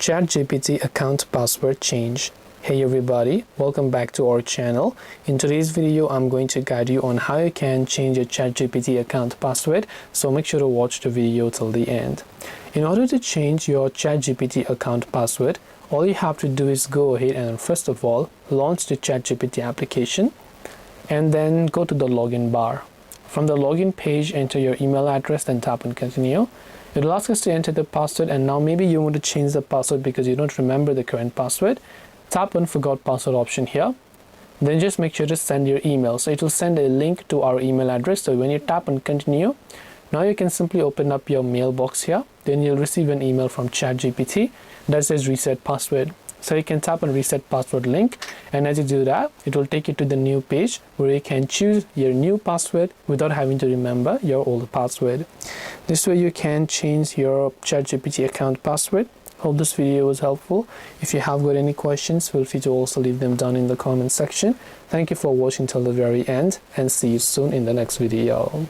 ChatGPT account password change. Hey everybody, welcome back to our channel. In today's video, I'm going to guide you on how you can change your ChatGPT account password, so make sure to watch the video till the end. In order to change your ChatGPT account password, all you have to do is go ahead and first of all, launch the ChatGPT application and then go to the login bar. From the login page, enter your email address, then tap on continue. It will ask us to enter the password, and now maybe you want to change the password because you don't remember the current password. Tap on forgot password option here. Then just make sure to send your email. So it will send a link to our email address. So when you tap on continue, now you can simply open up your mailbox here. Then you'll receive an email from ChatGPT that says reset password. So you can tap on reset password link, and as you do that, it will take you to the new page where you can choose your new password without having to remember your old password. This way you can change your ChatGPT account password. Hope this video was helpful. If you have got any questions, feel free to also leave them down in the comment section. Thank you for watching till the very end, and see you soon in the next video.